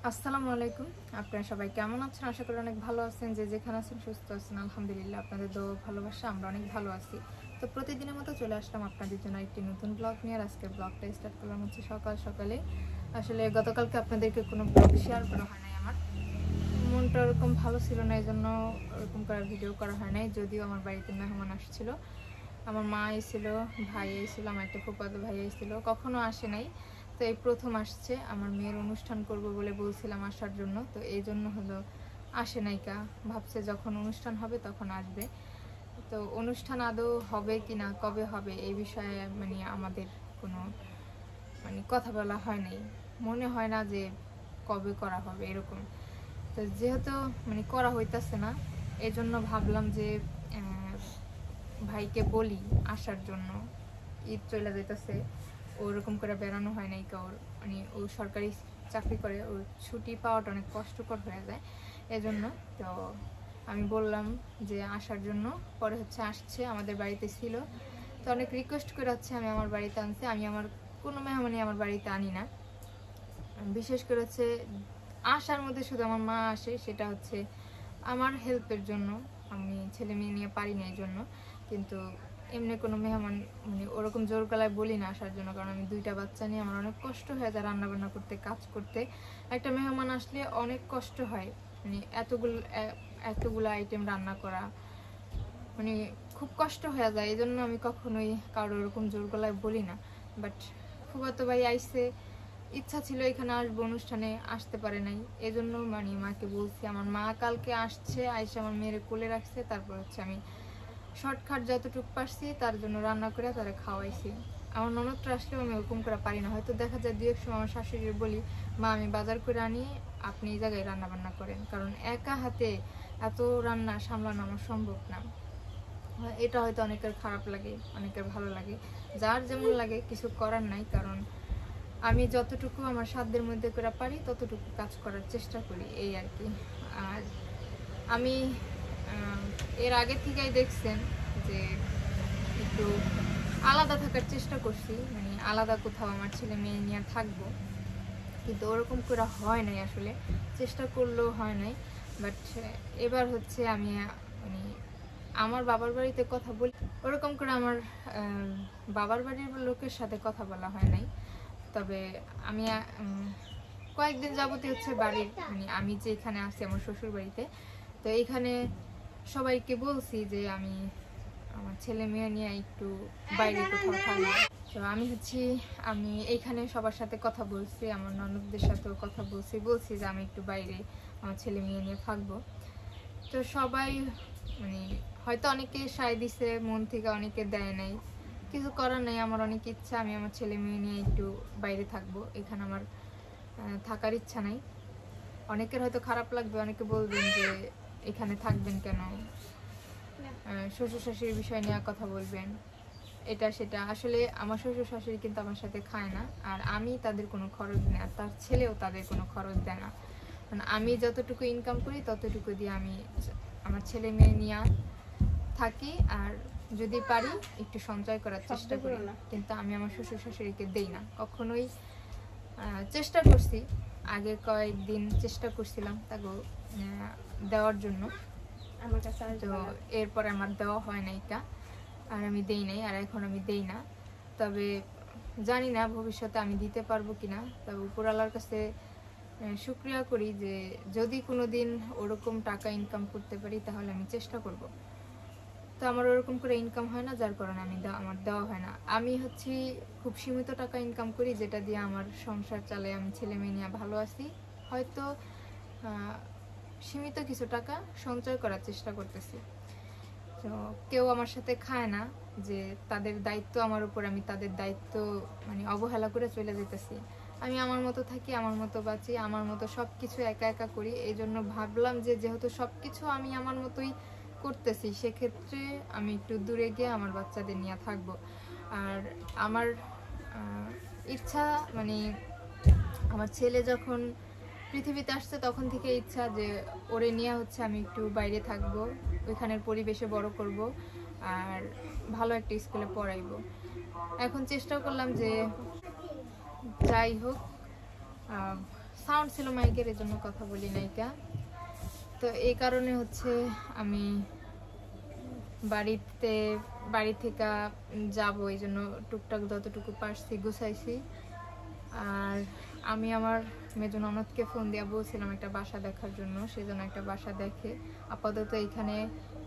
আসসালামু আলাইকুম। আপনারা সবাই কেমন আছেন? আশা করি অনেক ভালো আছেন। যে যেখানে আছেন সুস্থ আছেন, আলহামদুলিল্লাহ। আপনাদের দোয়া ভালোবাসা আমরা অনেক ভালো আছি। তো প্রতিদিনের মতো চলে আসলাম আপনাদের জন্য একটি নতুন ব্লগ নিয়ে। আজকে ব্লগটা স্টার্ট করলাম হচ্ছে সকাল সকালে। আসলে গতকালকে আপনাদেরকে কোনো ব্লগ শেয়ার করা হয় নাই। আমার মনটা ওরকম ভালো ছিল না, এই জন্য ওরকম করে ভিডিও করা হয় নাই। যদিও আমার বাড়িতে মেহমান আসছিল, আমার মা এসেছিল, ভাই এসেছিল, আমার একটা ফুফাতো ভাই এসেছিল, কখনো আসে নাই। তো এই প্রথম আসছে। আমার মেয়ের অনুষ্ঠান করব বলে বলছিলাম আসার জন্য, তো এই জন্য হলো আসে নাইকা। ভাবছে যখন অনুষ্ঠান হবে তখন আসবে। তো অনুষ্ঠান আদৌ হবে কি না, কবে হবে, এই বিষয়ে মানে আমাদের কোনো কথা বলা হয় নাই। মনে হয় না যে কবে করা হবে এরকম। তো যেহেতু করা হইতাছে না, এই জন্য ভাবলাম যে ভাইকে বলি আসার জন্য। ঈদ চলে যাইতেছে, ওরকম করে বেড়ানো হয় নাই কাউর। ও সরকারি চাকরি করে, ওর ছুটি পাওয়াটা অনেক কষ্টকর হয়ে যায়। এজন্য তো আমি বললাম যে আসার জন্য। পরে হচ্ছে আসছে, আমাদের বাড়িতে ছিল। তো অনেক রিকোয়েস্ট করে হচ্ছে আমি আমার বাড়িতে আনছি। আমি আমার কোনো মেহমানই আমার বাড়িতে আনি না। বিশেষ করে হচ্ছে আসার মধ্যে শুধু আমার মা আসে, সেটা হচ্ছে আমার হেল্পের জন্য। আমি ছেলে মেয়ে নিয়ে পারি না এই জন্য। কিন্তু এমনি কোনো মেহমান ওরকম জোর গলায় বলি না আসার জন্য, কারণ আমি দুইটা বাচ্চা নিয়ে আমার অনেক কষ্ট হয়ে যায় রান্নাবান্না করতে, কাজ করতে। একটা মেহমান আসলে অনেক কষ্ট হয়, এতগুলো আইটেম রান্না করা খুব কষ্ট হয়ে যায়। এই জন্য আমি কখনোই কারো ওরকম জোর গলায় বলি না। বাট ফুফাতো ভাই আইসে, ইচ্ছা ছিল এখানে আসবো, অনুষ্ঠানে আসতে পারে নাই। এজন্য মাকে বলছি। আমার মা কালকে আসছে, আইসে আমার মেয়ের কোলে রাখছে। তারপর হচ্ছে আমি শর্টকাট যতটুকু পারছি তার জন্য রান্না করে তারা খাওয়াইছি। আমার ননদটা আসলেও আমি ওরকম করে পারি না। হয়তো দেখা যায় দু এক সময় আমার শাশুড়ির বলি, মা আমি বাজার করে আনি, আপনি এই জায়গায় রান্না বান্না করেন, কারণ একা হাতে এত রান্না সামলানো আমার সম্ভব না। এটা হয়তো অনেকের খারাপ লাগে, অনেকের ভালো লাগে, যার যেমন লাগে, কিছু করার নাই। কারণ আমি যতটুকু আমার সাধ্যের মধ্যে করে পারি ততটুকু কাজ করার চেষ্টা করি, এই আর কি। আর আমি এর আগে থেকেই দেখছেন যে একটু আলাদা থাকার চেষ্টা করছি, আলাদা কোথাও আমার ছেলে মেয়ে নিয়ে থাকবো, কিন্তু ওরকম করে হয় নাই। আসলে চেষ্টা করলেও হয় নাই। বাট এবার হচ্ছে আমি আমার বাবার বাড়িতে কথা বলি, ওরকম করে আমার বাবার বাড়ির লোকের সাথে কথা বলা হয় নাই। তবে আমি কয়েকদিন যাবতীয় হচ্ছে বাড়ির আমি যে এখানে আসছি আমার শ্বশুর বাড়িতে, তো এইখানে সবাইকে বলছি যে আমি আমার ছেলে মেয়ে নিয়ে একটু বাইরে কোথাও থাকবো। তো আমি এইখানে সবার সাথে কথা বলছি, আমার ননদদের সাথেও কথা বলছি যে আমি একটু বাইরে আমার ছেলে মেয়ে নিয়ে থাকবো। তো সবাই হয়তো অনেকে সায় দিছে মন থেকে, অনেকে দেয় নাই, কিছু করার নেই। আমার অনেক ইচ্ছা আমি আমার ছেলে মেয়ে নিয়ে একটু বাইরে থাকবো, এখানে আমার থাকার ইচ্ছা নাই। অনেকের হয়তো খারাপ লাগবে, অনেকে বলবেন যে এখানে থাকবেন কেন, শ্বশুর শাশুড়ির বিষয় নিয়ে কথা বলবেন, এটা সেটা। আসলে আমার শ্বশুর শাশুড়ি কিন্তু আমার সাথে খায় না, আর আমি তাদের কোনো খরচ দেয় না, তার ছেলেও তাদের কোনো খরচ দেয় না। আমি যতটুকু ইনকাম করি ততটুকু দিয়ে আমি আমার ছেলে মেয়ে নিয়ে থাকি, আর যদি পারি একটু সঞ্চয় করার চেষ্টা করি। কিন্তু আমি আমার শ্বশুর শাশুড়িকে দেই না কখনোই। চেষ্টা করছি, আগে কয়েকদিন চেষ্টা করছিলাম তাকে দেওয়ার জন্য, তো এরপরে আমার দেওয়া হয় না এটা, আর আমি দেই নাই, আর এখন আমি দেই না। তবে জানি না ভবিষ্যতে আমি দিতে পারবো কিনা। তবে উপরওয়ালার কাছে শুকরিয়া করি যে যদি কোনো দিন ওরকম টাকা ইনকাম করতে পারি তাহলে আমি চেষ্টা করব। তো আমার ওরকম করে ইনকাম হয় না, যার কারণে আমার দেওয়া হয় না। আমি খুব সীমিত টাকা ইনকাম করি, যেটা দিয়ে আমার সংসার চালাই, আমি ছেলে মেয়ে নিয়ে ভালো আছি। হয়তো সীমিত কিছু টাকা সঞ্চয় করার চেষ্টা করতেছি। তো কেউ আমার সাথে খায় না যে তাদের দায়িত্ব আমার উপর, আমি তাদের দায়িত্ব অবহেলা করে চলে যেতেছি। আমি আমার মতো থাকি, আমার মতো বাঁচি, আমার মতো সব কিছু একা একা করি। এই জন্য ভাবলাম যে যেহেতু সব কিছু আমি আমার মতোই করতেছি, সেক্ষেত্রে আমি একটু দূরে গিয়ে আমার বাচ্চাদের নিয়ে থাকবো। আর আমার ইচ্ছা আমার ছেলে যখন পৃথিবীতে আসছে তখন থেকে ইচ্ছা যে ওরে নিয়ে আমি একটু বাইরে থাকবো, ওইখানের পরিবেশে বড় করব, আর ভালো একটা স্কুলে পড়াইবো। এখন চেষ্টা করলাম যে যাই হোক সাউন্ড ছিল মাইকের, এই জন্য কথা বলি নাইকা। তো এই কারণে হচ্ছে আমি বাড়ি থেকে যাব, এই জন্য টুকটাক যতটুকু পারছি গুছাইছি। আর আমি আমার মেজো ননদকে ফোন দিয়ে বলছিলাম একটা বাসা দেখার জন্য, সেজন্য একটা বাসা দেখে আপাতত এখানে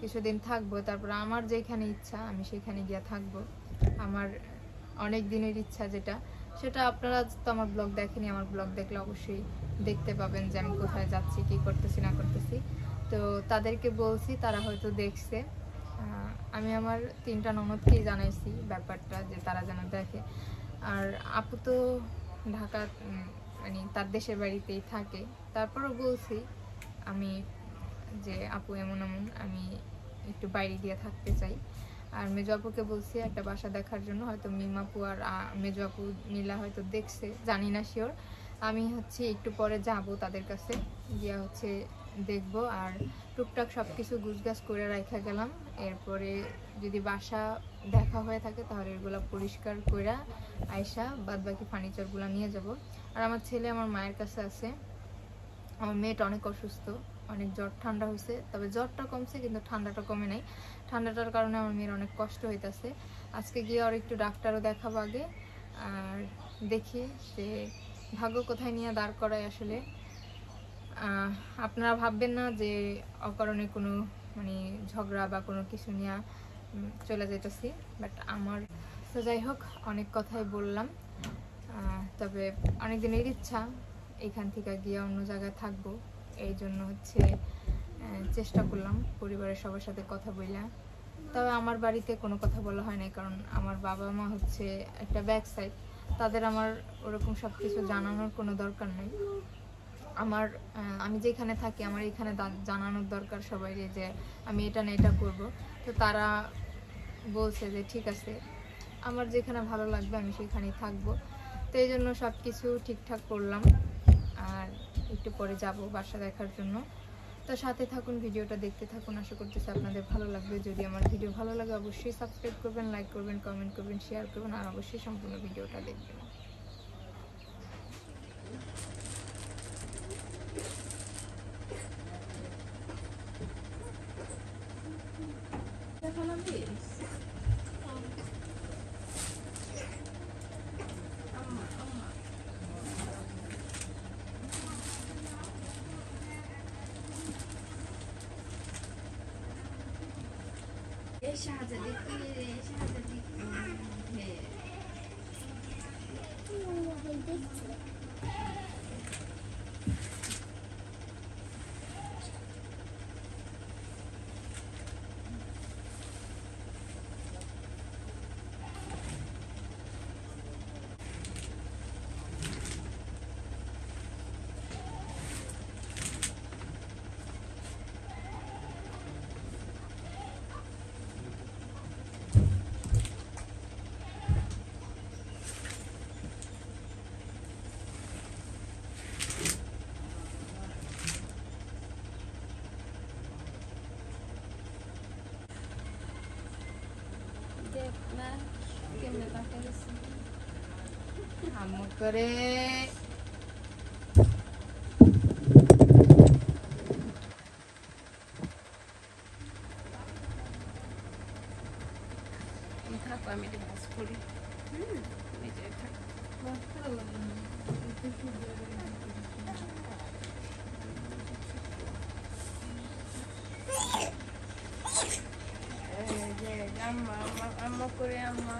কিছুদিন থাকবো। তারপর আমার যেখানে ইচ্ছা আমি সেখানে গিয়ে থাকবো। আমার অনেক দিনের ইচ্ছা যেটা, সেটা আপনারা তো আমার ব্লগ দেখেনি, আমার ব্লগ দেখলে অবশ্যই দেখতে পাবেন যে আমি কোথায় যাচ্ছি, কি করতেছি না করতেছি। তো তাদেরকে বলছি, তারা হয়তো দেখছে। আমি আমার 3টা ননদকেই জানাইছি ব্যাপারটা, যে তারা যেন দেখে। আর আপু তো ঢাকা মানে তার দেশের বাড়িতেই থাকে, তারপরও বলছি আমি যে আপু এমন এমন আমি একটু বাইরে গিয়ে থাকতে চাই। আর মেজো আপুকে বলছি একটা বাসা দেখার জন্য, হয়তো মিমাপু আর মেজো আপু মিলা হয়তো দেখছে, জানি না শিওর। আমি হচ্ছে একটু পরে যাব তাদের কাছে গিয়া হচ্ছে দেখবো। আর টুকটাক সব কিছু গুছগাছ করে রাখা গেলাম। এরপরে যদি বাসা দেখা হয়ে থাকে তাহলে এগুলো পরিষ্কার করে আয়সা বাদ বাকি ফার্নিচারগুলো নিয়ে যাব। আর আমার ছেলে আমার মায়ের কাছে আছে। আমার মেয়েটা অনেক অসুস্থ, অনেক জ্বর ঠান্ডা হয়েছে, তবে জ্বরটা কমছে কিন্তু ঠান্ডাটা কমে নাই। ঠান্ডাটার কারণে আমার মেয়ের অনেক কষ্ট হইতেছে। আজকে গিয়ে আর একটু ডাক্তারও দেখাবো আগে। আর দেখি যে ভাগ্য কোথায় নিয়ে দাঁড় করায়। আসলে আপনারা ভাববেন না যে অকারণে কোনো মানে ঝগড়া বা কোনো কিছু নিয়ে চলে যেতেছি, বাট আমার তো যাই হোক অনেক কথাই বললাম। তবে অনেক দিনের ইচ্ছা এখান থেকে গিয়ে অন্য জায়গায় থাকবো, এই জন্য হচ্ছে চেষ্টা করলাম পরিবারের সবার সাথে কথা বললাম। তবে আমার বাড়িতে কোনো কথা বলা হয় না, কারণ আমার বাবা মা হচ্ছে একটা ব্যাক সাইড, তাদের আমার ওরকম সব কিছু জানানোর কোনো দরকার নেই। আমি যেখানে থাকি আমার এখানে জানানোর দরকার সবাই যে আমি এটা না এটা করব। তো তারা বলছে যে ঠিক আছে, আমার যেখানে ভালো লাগবে আমি সেখানেই থাকবো। তো এই জন্য সব কিছু ঠিকঠাক করলাম। আর একটু পরে যাব বাসা দেখার জন্য। তো সাথে থাকুন, ভিডিওটা দেখতে থাকুন, আশা করতেছি আপনাদের ভালো লাগবে। যদি আমার ভিডিও ভালো লাগে অবশ্যই সাবস্ক্রাইব করবেন, লাইক করবেন, কমেন্ট করবেন, শেয়ার করবেন, আর অবশ্যই সম্পূর্ণ ভিডিওটা দেখবেন। করে আমি কাজ করি। আম্মা করে আম্মা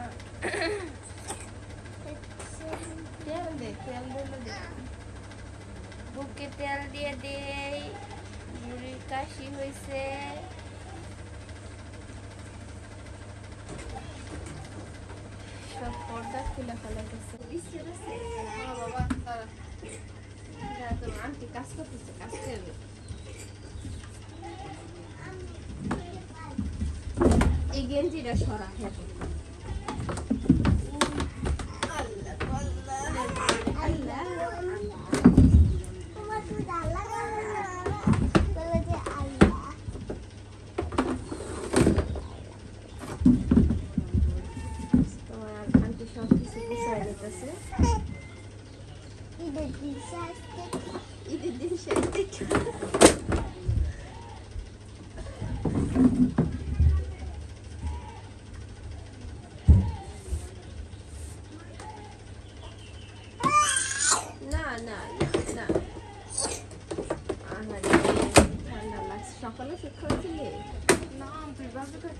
তেল দে, তেল দিলে বুকে তেল দিয়ে দেই। বুড়ির কাশি হয়েছে, সব পর্দা খুলে ফেলা গেছে। আন্টি কাজ করতেছে, কাজ করবে। এই গেঞ্জিটা সরা খেতে তোমার আন্টি সব কিছু গুছাই দিতেছে। না না না ঠান্ডা লাগছে সকালে ওষুধ খাওয়াছিলি না তুই বাজে কর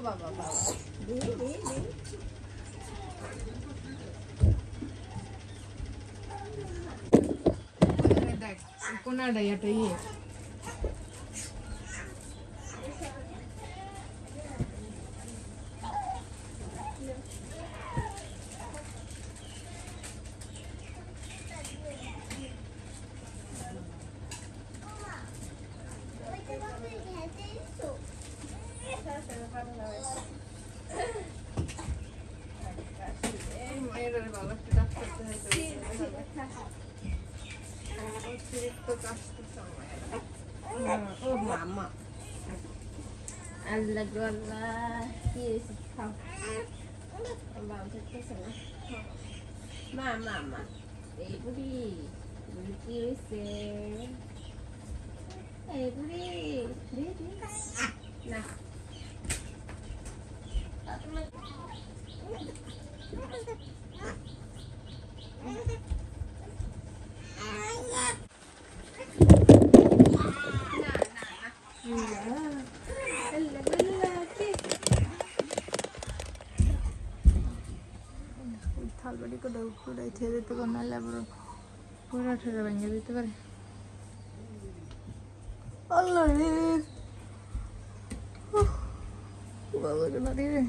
বাবা দেখ কোনাটা এটা ইয়ে মায়ের বাবা একটু ডাক্তার অতিরিক্ত কষ্ট সময় ও মামা আল্লাহ গো আল্লাহ কি হয়েছে খাও বাবা দেখতেছে না মা মা মা এই বুড়ি বুড়ি কি হয়েছে এই বুড়ি দে দে না থালবাড়ি করে পুরাই খেয়ে দিতে পারে নাহলে আবার পুরা ঠেলে ভেঙে দিতে পারে আল্লাহ রে বাবা রে না রে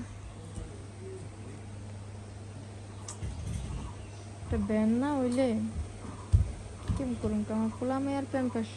ব্যান না হইলে কি করুন আমার পোলা মেয়ের প্যাম্পাস